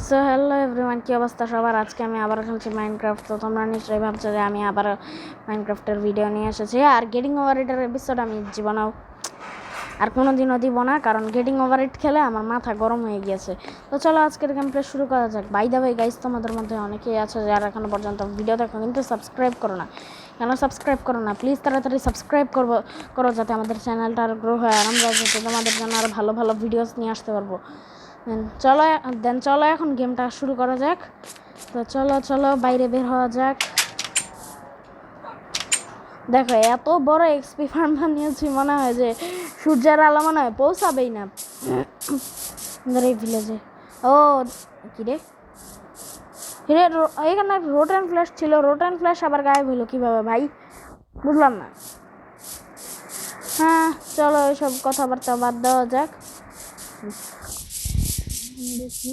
So hello everyone, কি অবস্থা সবার? আজকে আমি আবার খেলছি মাইনক্রাফট। তো তোমরা নিশ্চয়ই ভাবছো যে আমি আবার মাইনক্রাফটের ভিডিও নিয়ে এসেছি। আর গেটিং ওভার ইটের এপিসোড আমি জীবনেও আর কোনো দিনও দিব না, কারণ গেটিং ওভার ইট খেলে আমার মাথা গরম হয়ে গিয়েছে। তো চলো আজকের গেম প্লে শুরু করা যাক। বাই দ্য ওয়ে গাইস, তোমাদের মধ্যে অনেকেই আছে যারা এখনো পর্যন্ত ভিডিও দেখো কিন্তু সাবস্ক্রাইব করো না। কেন সাবস্ক্রাইব করো না? প্লিজ তাড়াতাড়ি সাবস্ক্রাইব করো যাতে আমাদের চ্যানেলটা আরও গ্রো হয়, আর আমরা যাতে তোমাদের জন্য আরও ভালো ভালো ভিডিওস নিয়ে আসতে পারবো। চলো এখন গেমটা শুরু করা যাক। তো চলো বাইরে বের হওয়া যাক। দেখো এত বড় এক্সপি ফার্ম বানিয়েছি, মনে হয় যে সূর্যের আলো মনে হয় পৌঁছাবেই না আমাদের এই ভিলেজে। ও কিরে কিরে, এখানে রোড অ্যান্ড ফ্ল্যাশ ছিল, রোড অ্যান্ড ফ্ল্যাশ আবার গায়েব হইলো কিভাবে ভাই? বুঝলাম না। হ্যাঁ চলো ওইসব কথাবার্তা বাদ দেওয়া যাক। দেখি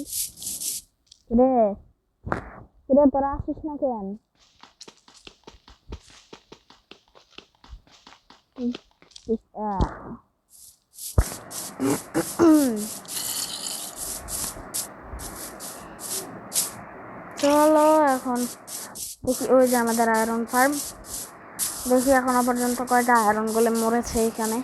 রে রে, তোরা আসিস না কেন? চলো এখন দেখি, ওই যে আমাদের আয়রন ফার্ম। দেখি এখনো পর্যন্ত কয়টা আয়রন গোলেম মরেছে এখানে।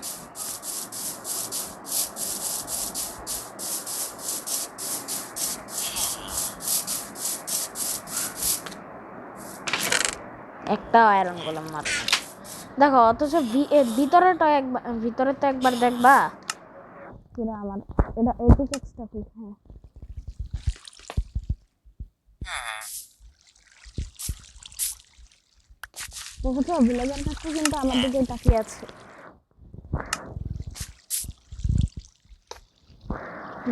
একটা আয়রন গোলেম মাত্র। দেখো অথচ ভিতরে তো একবার দেখবা। আমার এটা 86টা ফিট। হ্যাঁ দেখেছো, ভিলেজের কাছে কিন্তু আমার দিকে তাকিয়ে আছে।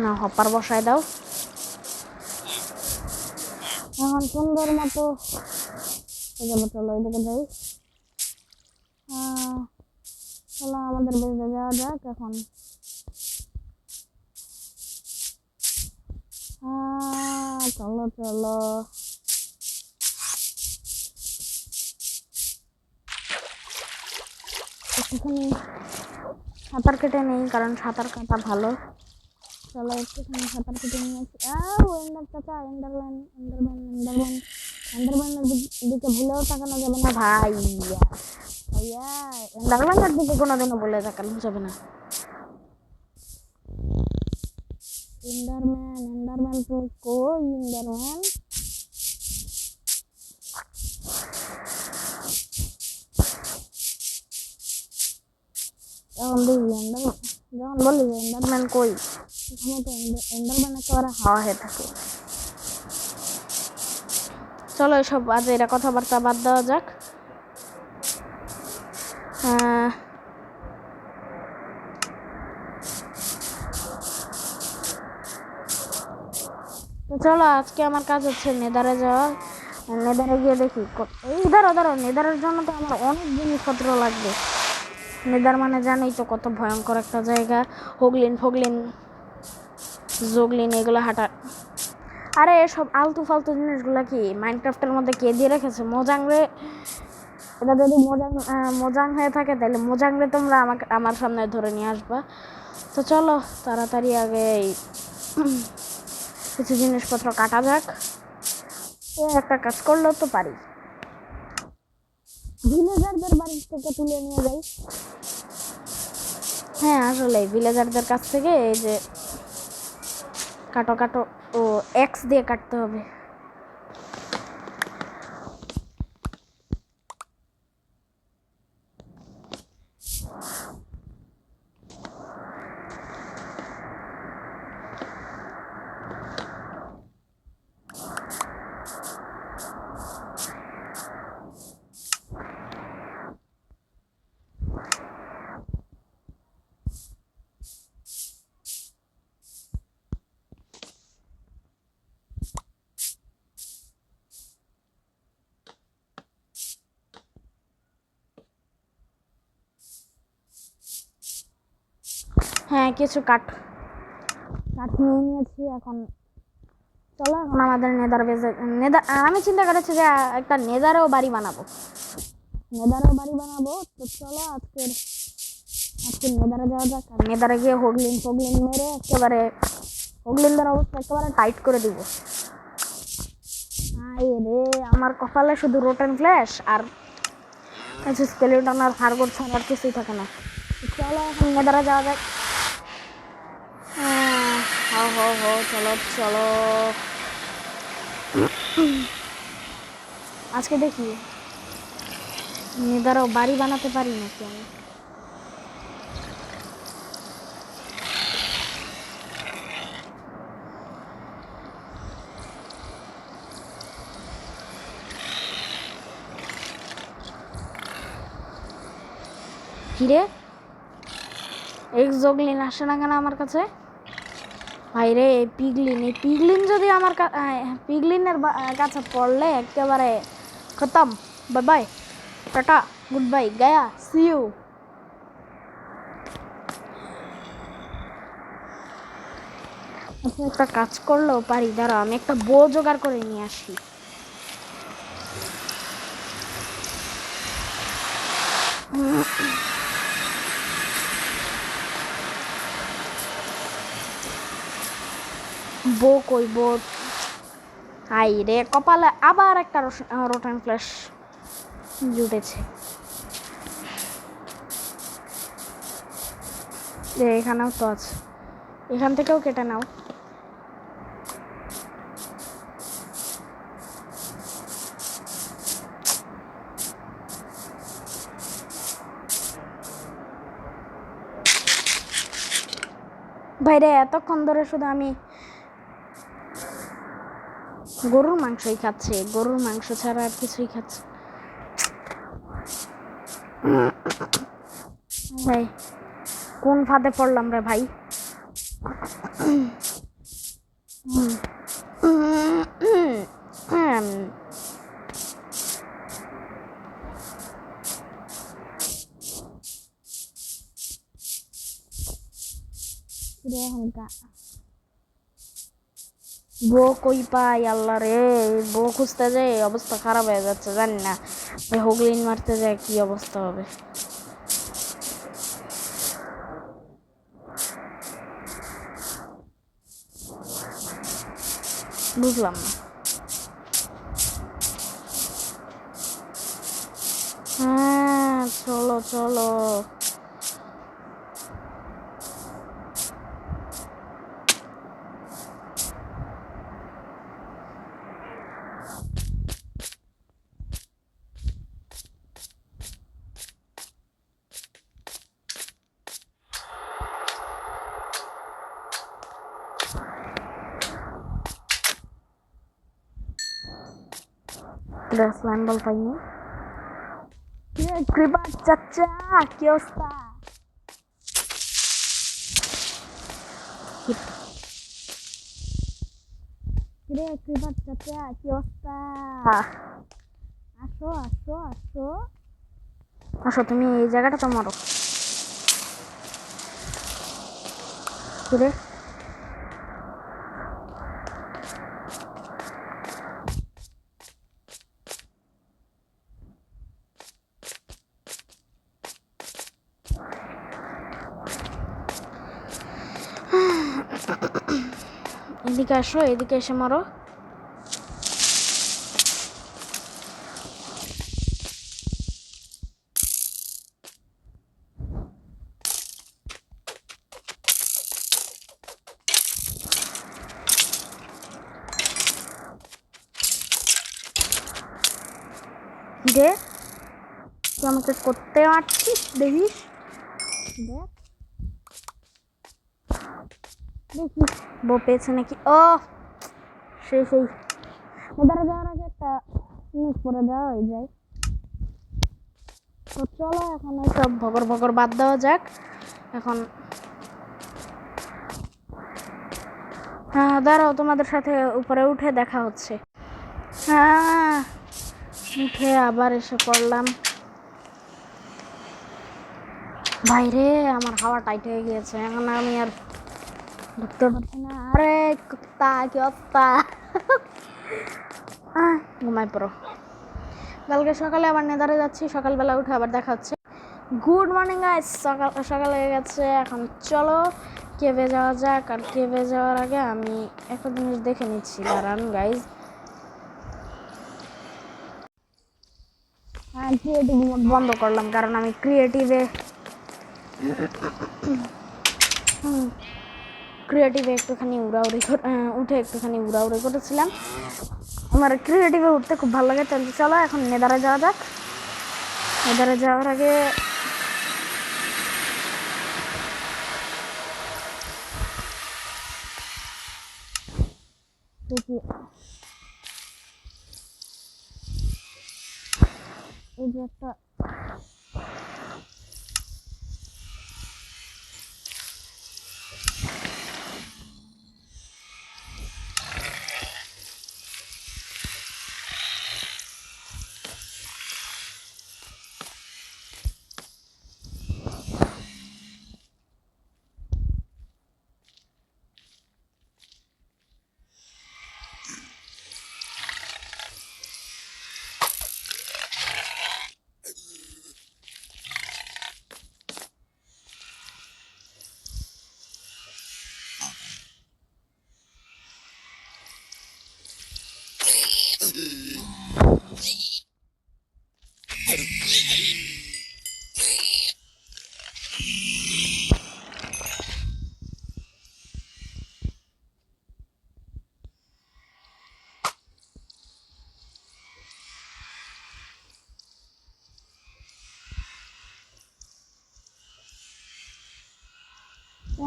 না হপার বসায় দাও এখন সুন্দর মতো। চলো এদিকে যাই। চলো আমাদের বেজে যাওয়া যাক এখন। চলো একটুখানি সাঁতার কেটে নেই, কারণ সাঁতার কাটা ভালো। চলো একটুখানি সাঁতার কেটে নিয়ে আসি। এন্ডারম্যানের দিকে ভুলেও তাকানো যাবে না ভাই। ভাইয়া এন্ডারম্যানের দিকে কোনোদিনও ভুলে তাকানো যাবে না। এন্ডারম্যান তো কই? এন্ডারম্যান যখন বলি যে এন্ডারম্যান কই, সেখানে তো এন্ডারম্যান একেবারে হাওয়া হয়ে থাকে। চলো এসব আজ এরা কথাবার্তা বাদ দেওয়া যাক। তো চলো আজকে আমার কাজ হচ্ছে নেদারে যাওয়া। নেদারে গিয়ে দেখি এই ধরো নেদারের জন্য তো আমার অনেক জিনিসপত্র লাগবে। নেদার মানে জানোই তো কত ভয়ঙ্কর একটা জায়গা। ফগলিন জগলিন এগুলো হাঁটা। আরে এসব আলতু ফালতু জিনিসগুলো কি মাইনক্রাফটের মধ্যে কে দিয়ে রেখেছে? মোজাংরে, এটা যদি মোজাং হয়ে থাকে তাহলে মোজাংরে তোমরা আমার সামনে ধরে নিয়ে আসবা। তো চলো তাড়াতাড়ি আগে কিছু জিনিসপত্র কাটা যাক। একটা কাজ করলেও তো পারি, ভিলেজারদের বাড়ি থেকে তুলে নিয়ে যাই। হ্যাঁ আসলে ভিলেজারদের কাছ থেকে এই যে কাটো ও এক্স দিয়ে কাটতে হবে। হ্যাঁ কিছু কাঠ নিয়ে নিয়েছি। এখন চলো এখন আমাদের আমি চিন্তা করেছি যে একটা নেদারেও বাড়ি বানাবো। তো চলো আজকে নেদারে যাওয়া যাক। আর নেদারে গিয়ে ফগলিন মেরে একেবারে অগ্লিন্দার অবস্থা একেবারে টাইট করে দিব। রে আমার কপালে শুধু রোটেন ফ্ল্যাশ আর স্কেলিটন আর হারগোর ছাড়া আর কিছুই থাকে না। চলো এখন নেদারে যাওয়া যাক। চলো চলো আজকে দেখি নেদারও বাড়ি বানাতে পারি নাকি আমি। কিরে এক্সোগলিন আসে না কেন আমার কাছে? ভাই রে এই পিগলিন যদি আমার পিগলিনের কাছে পড়লে একেবারে খতম। বাই বাই, টাটা, গুড বাই, গায়া, সি ইউ। একটা কাজ করলেও পারি, দাঁড়া আমি একটা বো জোগাড় করে নিয়ে আসি। বো কই বো? হাই রে কপালে আবার একটা রোটেন ফ্ল্যাশ জুটেছে। এখানেও তো আছে, এখান থেকেও কেটে নাও। ভাইরে এতক্ষণ ধরে শুধু আমি গরুর মাংসই খাচ্ছে, গরুর মাংস ছাড়া আর কিছুই খাচ্ছে। ভাই কোন ফাঁদে পড়লাম রে ভাই? বো কই পাই আল্লাহ রে, বো খুঁজতে যাই অবস্থা খারাপ হয়ে যাচ্ছে, জানি না হোগলিন মারতে যায় কি অবস্থা হবে। বুঝলাম না। হ্যাঁ চলো চলো স্লাইম বল পাইনি। কৃপার চাচা কি অবস্থা? কৃপার চাচা কি অবস্থা? আসো আসো আসো আসো, তুমি এই জায়গাটা তো মারো। কিরে এদিকে আসো, এদিকে এসে মারো। দে তুই আমাকে করতে পারছিস, দেখিস দেখ দেখিস বো পেয়েছে নাকি। ও সেই উদারে যাওয়ার আগে একটা জিনিস পরে দেওয়া হয়ে যায়। তো চলো এখন সব ভগর বাদ দেওয়া যাক এখন। হ্যাঁ দাঁড়াও, তোমাদের সাথে উপরে উঠে দেখা হচ্ছে। হ্যাঁ উঠে আবার এসে পড়লাম। বাইরে আমার হাওয়া টাইট হয়ে গিয়েছে, এখন আমি আর ঢুকতে পারছি না। আরে কুত্তা কি অবস্থা? ঘুমাই পড়ো, কালকে সকালে আবার নেদারে যাচ্ছি, সকালবেলা উঠে আবার দেখা হচ্ছে। গুড মর্নিং গাইস, সকাল হয়ে গেছে এখন। চলো কেভে যাওয়া যাক। আর কেভে যাওয়ার আগে আমি একটা জিনিস দেখে নিচ্ছি, দাঁড়ান গাইজ। ক্রিয়েটিভ মোড বন্ধ করলাম, কারণ আমি ক্রিয়েটিভে একটুখানি উঠে একটুখানি উড়াউড়ি করেছিলাম। আমার ক্রিয়েটিভে উঠতে খুব ভালো লাগে। তাহলে চলো এখন নেদারে যাওয়া যাক। নেদারে যাওয়ার আগে দেখি এই যে একটা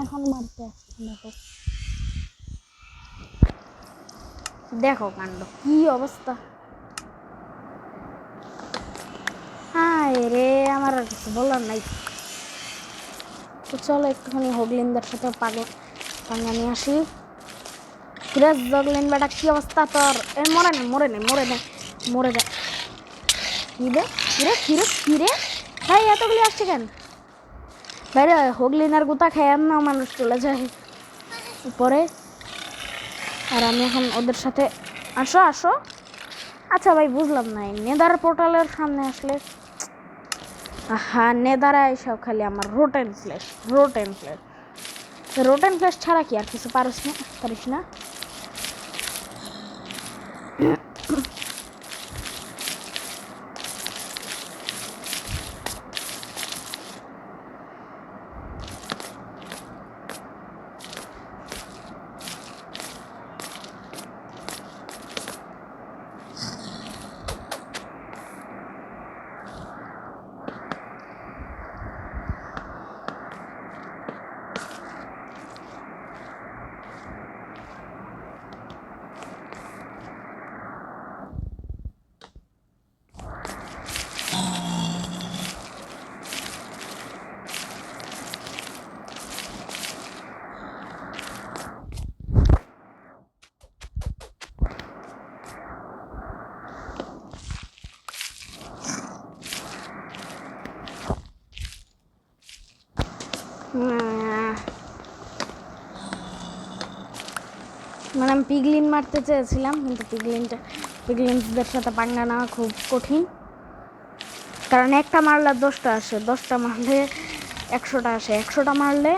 এখন মারতে দেখো কাণ্ড কি অবস্থা। হায় রে, আমার আর কিছু বলার নাই। তো চলো একটুখানি হোগলিনদের সাথে পাঙ্গা নিয়ে আসি। ফিরাজ জগলিন বেটা, কি অবস্থা তোর? এ মরে যা। কিরে ভাই, এতগুলি আসছে কেন? বাইরে হোগলিনার গুতা খেয়ে না মানুষ চলে যায় উপরে। আর আমি এখন ওদের সাথে আসো। আচ্ছা ভাই, বুঝলাম না, নেদার পোর্টালের সামনে আসলে নেদারা এসব খালি আমার রোটেন ফ্লেশ ছাড়া কি আর কিছু পারিস না? মানে আমি পিগলিন মারতে চেয়েছিলাম, কিন্তু পিগলিনসদের সাথে পাঙ্গা নেওয়া খুব কঠিন। কারণ একটা মারলে 10টা আসে, 10টা মারলে 100টা আসে, 100টা মারলে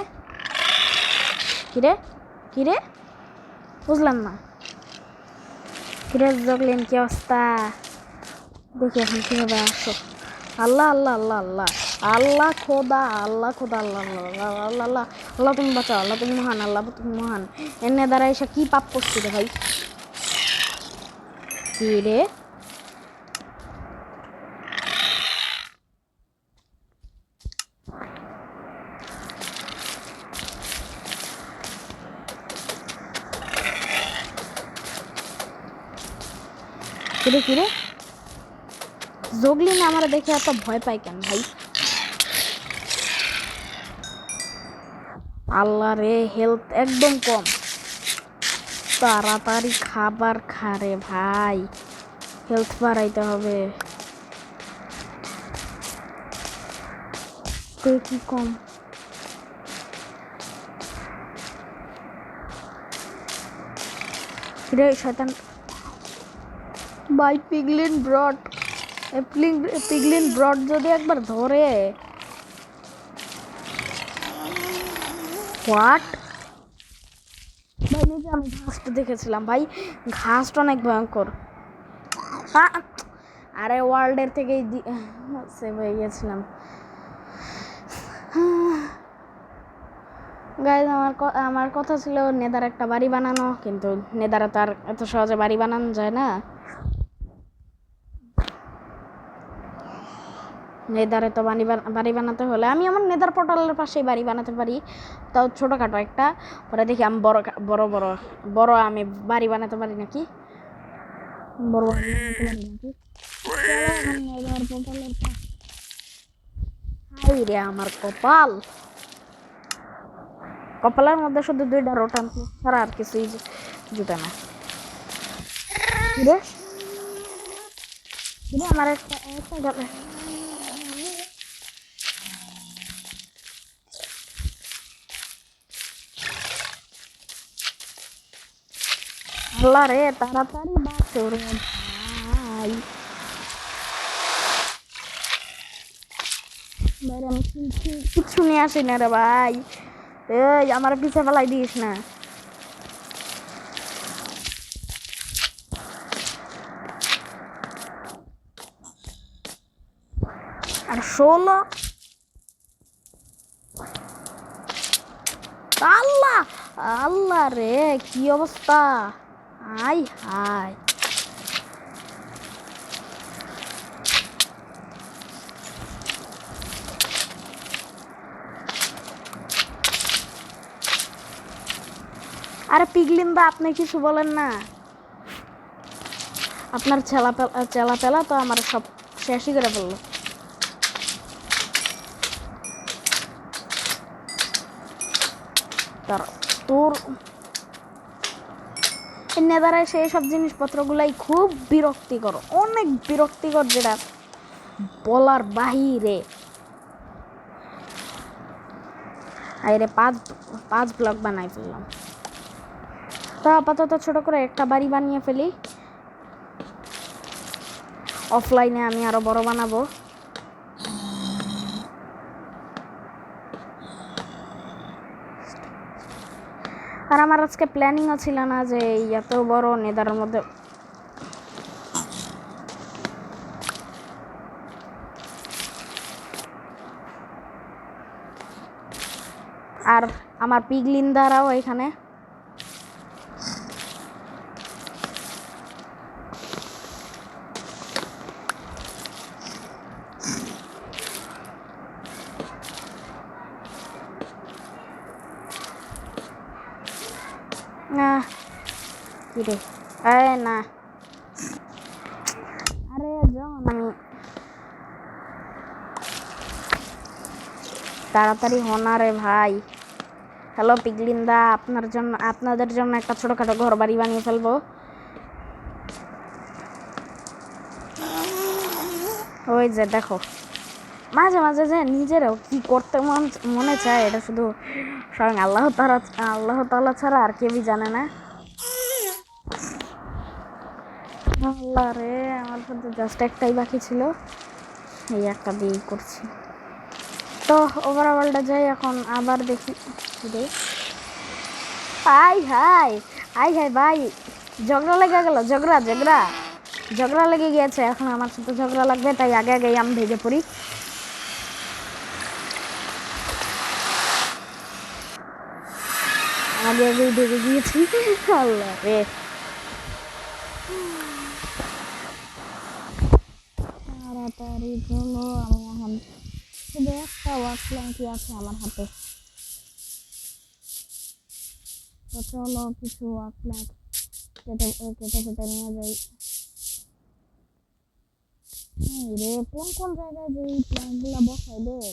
কিরে বুঝলাম না। কিরে জগলিন, কি অবস্থা? দেখি এখন কিভাবে আসো। আল্লাহ খোদা, আল্লাহ তুমি বাঁচাও, আল্লাহ তুমি মহান। এনে দ্বারা এসে কি পাপ করছি রে ভাই? কি রে? কিরে জগলিন আমার দেখে এত ভয় পাই কেন ভাই? আল্লাহ রে, হেলথ একদম কম। তাড়াতাড়ি খাবার খারে ভাই, হেলথ বাড়াইতে হবে। কি কম? রে শয়তান ভাই, পিগলিন ব্রড যদি একবার ধরে। হোয়াট? ভাই নিজে আমি ঘাসটা দেখেছিলাম ভাই, ঘাসটা অনেক ভয়ঙ্কর। আরে ওয়ার্ল্ডের থেকেই সেভ হয়ে গেছিলাম। গাইজ আমার কথা ছিল নেদার একটা বাড়ি বানানো, কিন্তু নেদারে তো আর এত সহজে বাড়ি বানানো যায় না। নেদারে তো বাড়ি বানাতে হলে আমি আমার নেদার পোর্টালের পাশেই বাড়ি বানাতে পারি, তাও ছোটোখাটো একটা। পরে দেখি আমি বড় বড় আমি বাড়ি বানাতে পারি নাকি, বড় বাড়ি বানাতে পারি নাকি। নেদার পোর্টালের পাশে, হাই রে আমার কপালের মধ্যে শুধু 2টা রোটান ছাড়া আর কিছুই জুটে না। আমার একটা গেলে আল্লাহ রে, তাড়াতাড়ি বাঁচো রে ভাই। বাইরে আমি কিচ্ছু নিয়ে আসি না রে ভাই, এই আমার পিছে ফেলাই দিস না। আর 16 আল্লাহ আল্লাহ রে, কি অবস্থা, হাই হাই। আরে পিগলিন্দা, আপনি কিছু বলেন না, আপনার চেলা তো আমার সব শেষই করে ফেললো। তোর নেদারায় সেই সব জিনিসপত্রগুলাই খুব বিরক্তিকর, অনেক বিরক্তিকর, যেটা বলার বাহিরে। আরে 5 ব্লক বানাই ফেললাম। তো আপাতত ছোট করে একটা বাড়ি বানিয়ে ফেলি, অফলাইনে আমি আরো বড় বানাবো। আর আমার আজকে প্ল্যানিংও ছিল না যে এত বড় নেদারের মধ্যে। আর আমার পিগলিন্দারাও এখানে। না কি রে, না আরে যখন আমি তাড়াতাড়ি হনা রে ভাই। হ্যালো পিগলিন্দা, আপনাদের জন্য একটা ছোটখাটো ঘর বাড়ি বানিয়ে ফেলবো। ওই যে দেখো, মাঝে মাঝে যে নিজেরাও কি করতে মনে চায়, এটা শুধু স্বয়ং আল্লাহ তাআলা ছাড়া আর কেউই জানে না। আল্লাহ রে, আমার সাথে জাস্ট একটাই বাকি ছিল, এই একটা দিয়েই করছি। তো ওভারঅলটা যাই এখন, আবার দেখি রে। আই হাই ভাই, ঝগড়া লেগে গেল, ঝগড়া লেগে গিয়েছে। এখন আমার সাথে ঝগড়া লাগবে, তাই আগে আমি ভেঙে পড়ি। আগে ভেঙে গিয়েছি, আল্লাহ রে। তাড়াতাড়ি চলো, আমি এখন শুধু একটা ওয়ার্ক প্ল্যাঙ্কই আছে আমার হাতে। তো চলো কিছু ওয়ার্ক প্ল্যাঙ্ক কেটে নিয়ে যাই। রে, কোন জায়গায় যে এই প্ল্যাঙ্কগুলো বসাই দেয়।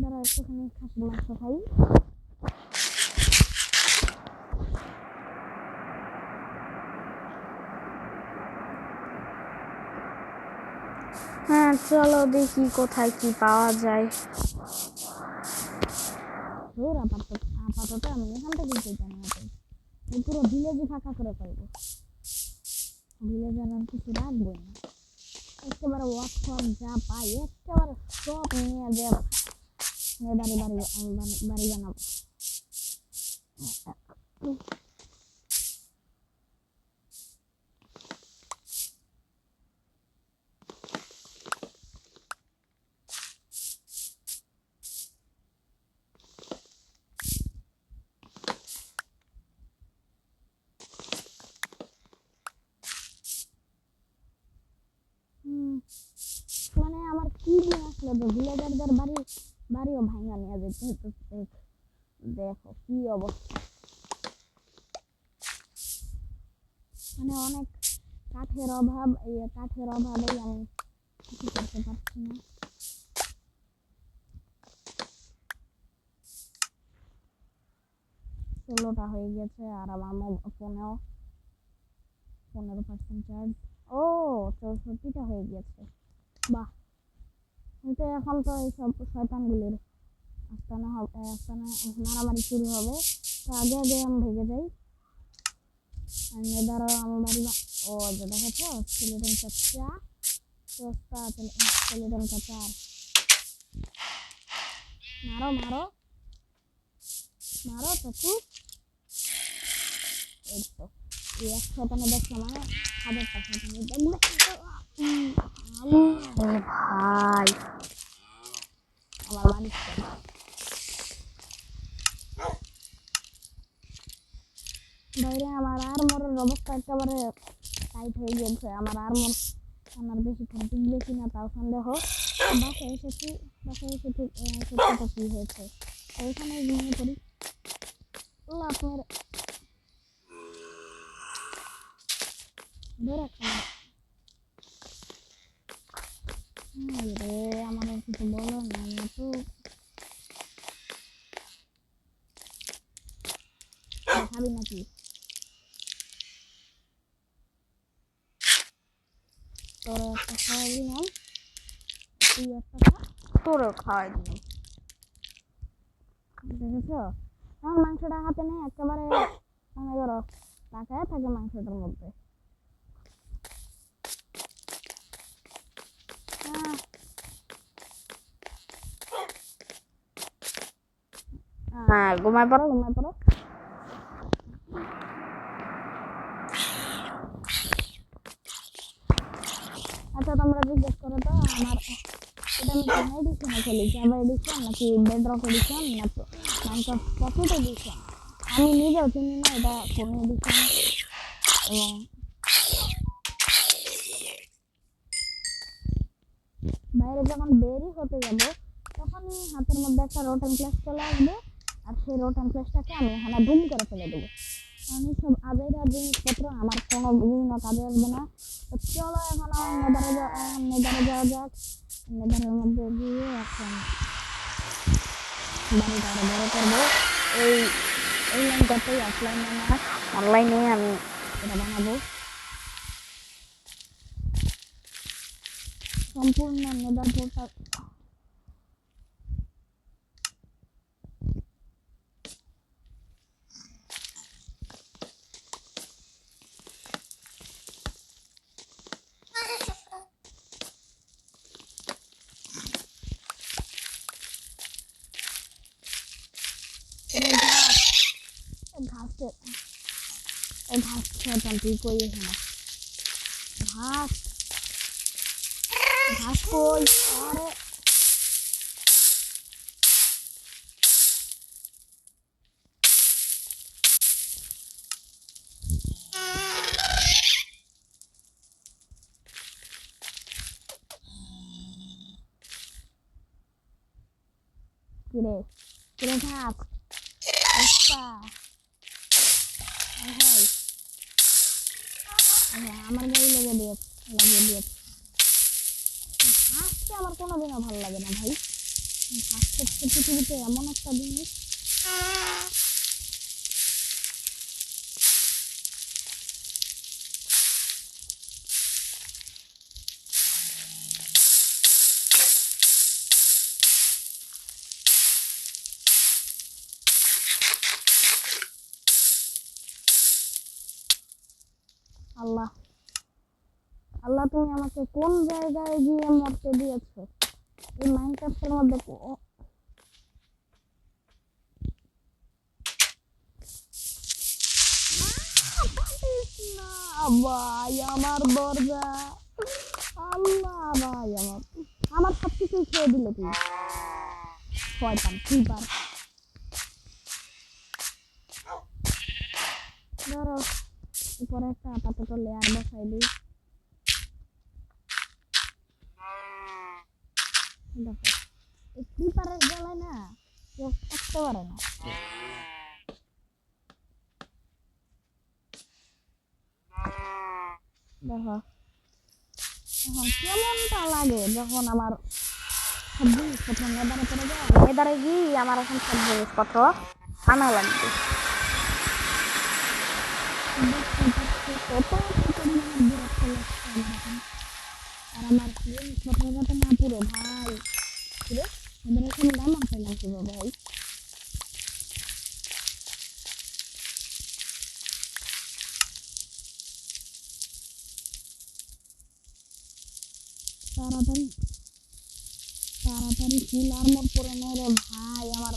দাঁড়া একটুখানি খাসি মাংস খাই। হ্যাঁ চলো দেখি কোথায় কি পাওয়া যায়। আপাতত আমি এখান থেকে যেতে না, পুরো ভিলেজে ফাঁকা করে ফেলবো। ভিলেজে আমি কিছু রাখবো না, একেবারে ওয়ার্ক যা পাই একেবারে সব নিয়ে যাবো। নেদারি বাড়ি বানাবো। মানে আমার কি দিন আসলে ভিলেজারদের বাড়িও ভাঙা নিয়ে যেতে হতো। দেখো কি অবস্থা, মানে অনেক কাঠের অভাবেই আমি কিছু করতে পারছি না। 16টা হয়ে গেছে আর আমার ফোনেও 15% চার্জ। ও 64টা হয়ে গেছে, বাহ। কিন্তু এখন তো এইসব শয়তানগুলির আস্তানা মারামারি শুরু হবে, তো আগে আমি ভেগে যাই। নেদারও আমার বাড়ি ও যে দেখেছ স্কেলেটন চাচা, সস্তা স্কেলেটন চাচা, মারো মারো মারো চাচু। এই তো এই 1 শতানে দেখলাম, মানে 1000টা শতানে দেখলে ভাই আমার বাড়ি বাইরে। আমার আর্মরের অবস্থা একেবারে টাইট হয়ে গেছে। আমার আর্মর আমার বেশিক্ষণ টিকবে কিনা তাও সন্দেহ। বাসায় এসে ঠিক সত্যটা কি হয়েছে ওইখানে ঘুমিয়ে পড়ি। আপনার ধরে রে আমার কিছু বলো না, তো খাবি নাকি? তোর একটা খাওয়াই দিলাম, তুই একটা তোরও খাওয়াই দিলাম। দেখেছ এখন মাংসটা হাতে নেই, একেবারে মনে করো তাকায় থাকে মাংসটার মধ্যে। হ্যাঁ ঘুমায় পড়ো। আচ্ছা তোমরা জিজ্ঞেস করো তো আমার এটা আমি কোন এডিশনে খেলি, জাভা এডিশন নাকি বেডরক এডিশন নাকি মাইনক্রাফট পকেট এডিশন? আমি নিজেও চিনি না এটা কোন এডিশন। এবং বাইরে যখন বেরই হতে যাব তখনই হাতের মধ্যে একটা রোটেন ফ্ল্যাশ চলে আসবে, আর সেই রোটেন ফ্ল্যাশটাকে আমি এখানে ধুম করে ফেলে দেবো। কারণ এইসব আজেরা জিনিসপত্র আমার কোনো বিভিন্ন কাজে আসবে না। তো চলো এখন নেদারে যাওয়া যাক। নেদারের মধ্যে গিয়ে এখন বাড়িটা আরো বড় করবো। এই লাইনটাতেই অফলাইনে না অনলাইনে আমি এটা বানাবো। সম্পূর্ণ নেদার পোর্টাল ঘাস খেতাম তুই কই এখানে ঘাস কই? আরে কিরে ঘাস আচ্ছা আমার গাড়ি লাগিয়ে দিয়েছে। ঘাসকে আমার কোনোদিনও ভালো লাগে না ভাই। ঘাস হচ্ছে পৃথিবীতে এমন একটা জিনিস, আল্লাহ আল্লাহ তুমি আমাকে কোন জায়গায় গিয়ে মরতে দিয়েছো? এই মাইনক্রাফটের মধ্যে ভাই আমার দরজা, আল্লাহ ভাই আমার সব কিছুই খেয়ে দিলে তুই শয়তান ক্রিপার। ধরো উপরে একটা আপাতত লেয়ার বসাই দিই। দেখো এই ক্রিপারের জ্বালায় না কেউ থাকতে পারে না। দেখো এখন কেমনটা লাগে যখন আমার সব জিনিসপত্র নেদারে পড়ে যায়। নেদারে গিয়ে আমার এখন সব জিনিসপত্র আনা লাগবে। কত বিরক্ত লাগছে আমার এখন। আর আমার জিনিসপত্র যাতে না পুরো ভাই পুরো এদের এখানে ডায়মন্ড পাইলাম কিভাবে ভাই। তাড়াতাড়ি তাড়াতাড়ি ফুল আর্মর পরে নে রে ভাই আমার।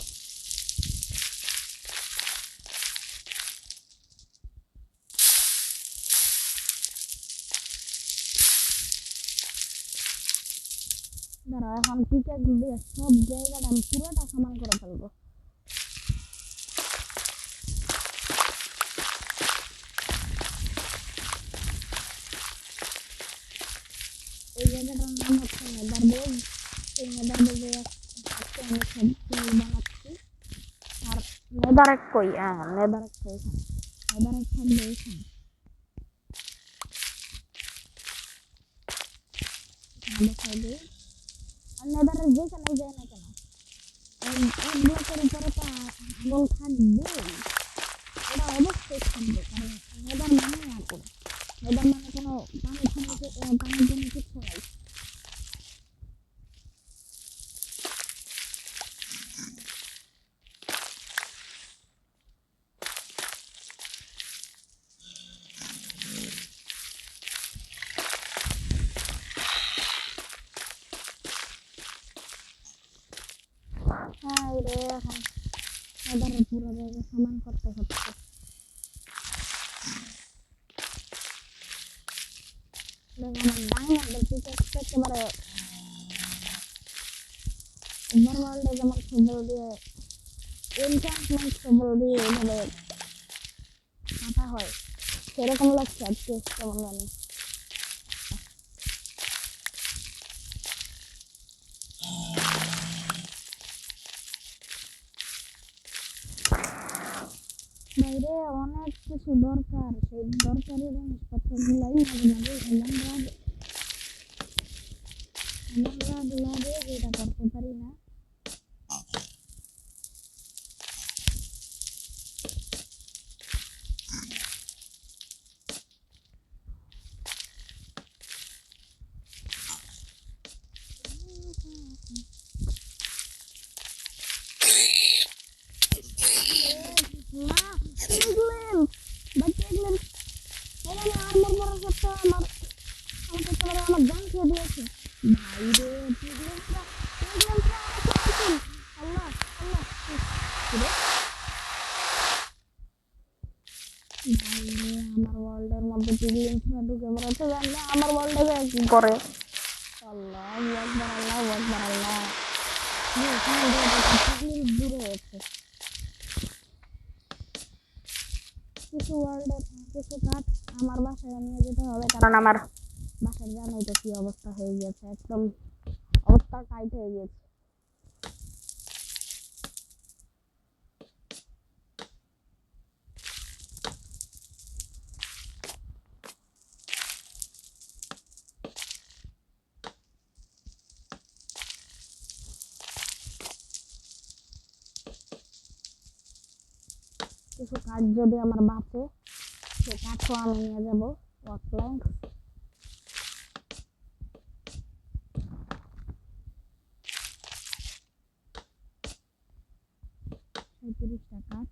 দাঁড়া এখন পিকেক্স দিয়ে সব জায়গাটা আমি পুরোটা সমান করে ফেলবো। এই জায়গাটার নাম হচ্ছে নেদার বেজ। এই নেদার বেজে আজকে আমি সব ফুল বানাচ্ছি। আর নেদারেক কই নেদারেক কই নেদারেক থাকবে এখানে বসাই দিই। আর নেদারের যেখানে যায় না কেন এক ব্লকের উপরে তো আঙুল থাকবেই, এটা অবশ্যই থাকবে। কারণ নেদার মানে আগুন, নেদার মানে কোনো পানির জন্য কিচ্ছু নাই। হ্যাঁ রে এখন নেদারের পুরো জায়গা সমান করতে হচ্ছে। দেখো আমার ডায়মন্ডের পিকেক্স একেবারে ওভারওয়ার্ল্ডে যেমন সবল দিয়ে এনচান্টমেন্ট সবল দিয়ে এইভাবে কাটা হয় সেরকম লাগছে আজকে কেমন জানি। বাইরে অনেক কিছু দরকার, সেই দরকারি জিনিসপত্র গুলাই মাঝে মাঝে এমন রাগ লাগে যেটা করতে পারি না। না দেখলেন ভাই দেখলেন এখানে আর্মর পরার সত্ত্বেও আমাকে একেবারে আমার জান খেয়ে দিয়েছে ভাই রে। পিগলেন্সরা আমাকে মারছেন। আল্লাহ আল্লাহ রে ভাই রে আমার ওয়ার্ল্ডের মধ্যে পিগলেন্সরা ঢুকে পড়েছে, জানলে আমার ওয়ার্ল্ডে কি করে। আল্লাহু আকবার আল্লাহু আকবার আল্লাহ। এখানে পিগলেন্স দূরে হয়েছে। কিছু ওয়ার্ল্ডের কিছু কাঠ আমার বাসায় নিয়ে যেতে হবে, কারণ আমার বাসার জানোই তো কি অবস্থা হয়ে গেছে, একদম অবস্থা টাইট হয়ে গেছে। কিছু কাঠ যদি আমার বাঁচে সে কাঠও আমি নিয়ে যাবো ওয়ার্কপ্ল্যাঙ্ক। ৩৭টা কাঠ।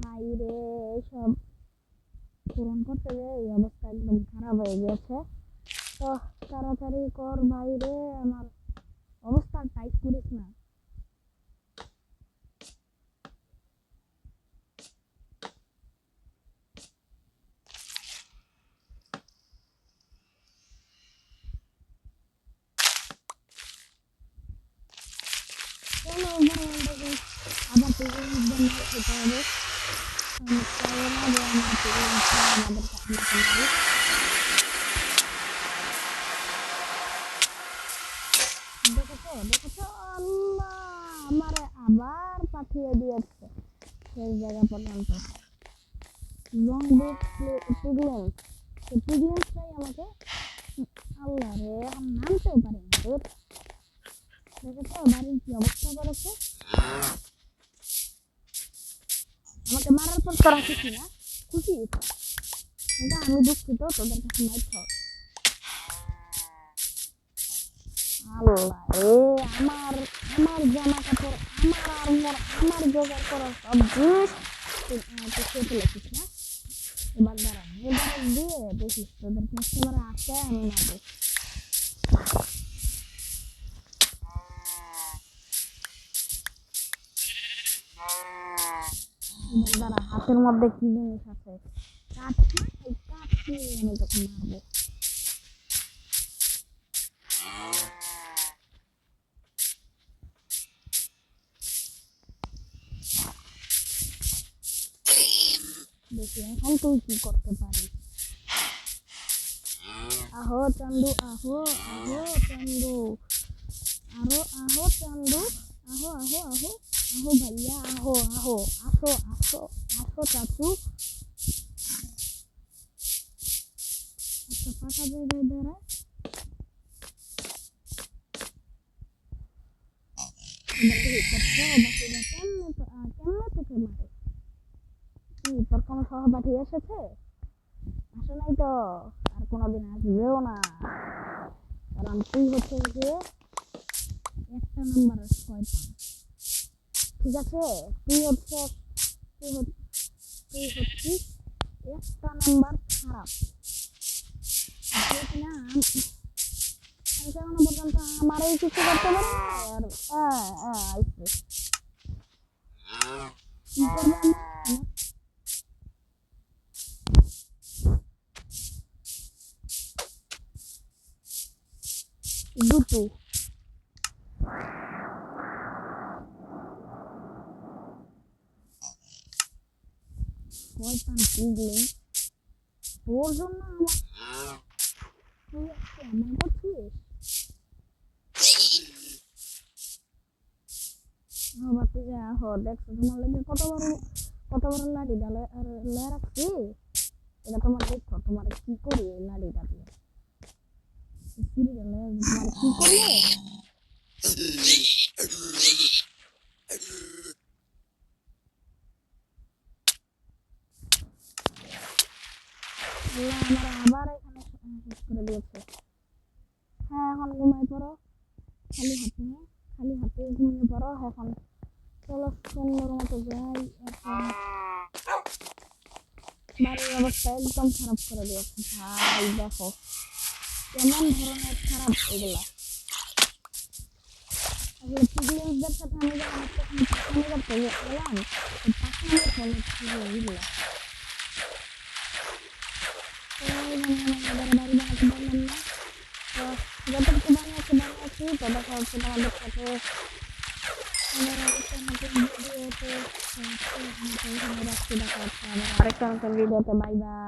ভাই রে সব পূরণ করতে গিয়ে এই অবস্থা একদম খারাপ হয়ে গেছে। তো তাড়াতাড়ি কর ভাই রে, আমার অবস্থা টাইট করিস না। চলো আবার খেতে হবে। দেখেছো দেখেছো, আল্লাহ আমারে আবার পাঠিয়ে দিয়েছে সেই জায়গা পর্যন্ত। লং পিগলেন্সটাই আমাকে, আল্লাহ রে এখন নামতেও পারি না। দেখেছো বাড়ির কি অবস্থা করেছে। আমাকে মারার পর তোরা খুশি না? খুশি? এটা আমি দুঃখিত, তোদের কাছে মাইর খাও। আল্লাহ রে, আমার আমার জামা কাপড়, আমার আর্মর, আমার জোগাড় করা সব জিনিস তুই খেয়ে ফেলেছিস না? এবার দাঁড়া, এবার দিয়ে দেখিস তোদের একেবারে আসে আমি মারবো। দাঁড়া, হাতের মধ্যে কি জিনিস আছে, কাঠ না, এই কাঠ দিয়ে আমি তোকে মারবো। দেখি এখন তুই কি করতে পারিস। আহো চান্দু, আহো আহো চান্দু, আরো আহো চান্দু, আহো আহো আহো আহো ভাইয়া, আহো আহো, আসো আসো আসো চাচু। একটা ফাঁকা জায়গায় দাঁড়ায়, কেমনে তোকে মারে? কি তোর কোনো সহপাঠী এসেছে? আসে নাই তো, আর কোনোদিন আসবেও না, কারণ তুই হচ্ছে গিয়ে একটা নাম্বারের শয়তান। ঠিক আছে, তুই হচ্ছিস একটা নাম্বার খারাপ। না আমি এখনো পর্যন্ত আমারই কিছু করতে পারি না, আর আইসে কি করবে আমার দুটো শয়তান পিগলিং, তোর জন্য আমার তুই আজকে এমন করছিস। বাচ্চা যে আহো, দেখছো তোমার লেগে কত বড় লাঠি ডালে আর লে রাখছি। এটা তোমার দেখো তোমার কি করি এই লাঠিটা দিয়ে, তোমার কি করলে। আমার আবার এখানে শেষ করে দিয়েছে। হ্যাঁ এখন ঘুমাই পড়ো, খালি হাতে ঘুমিয়ে পড়ো এখন। চলো সুন্দর মতো যাই। এখন বাড়ির অবস্থা একদম খারাপ করে দিয়েছে ভাই, দেখো কেমন ধরনের খারাপ এগুলা। আসলে পিগলিংসদের সাথে আমি যখন পাখানি করতে গেলাম, পাখানির ফলে এগুলা বাড়ি বানাতে পারলাম না। তো যতটুকু বানিয়েছি তো দেখা হচ্ছে তোমাদের সাথে আরেকটা নতুন ভিডিওতে। Bye bye.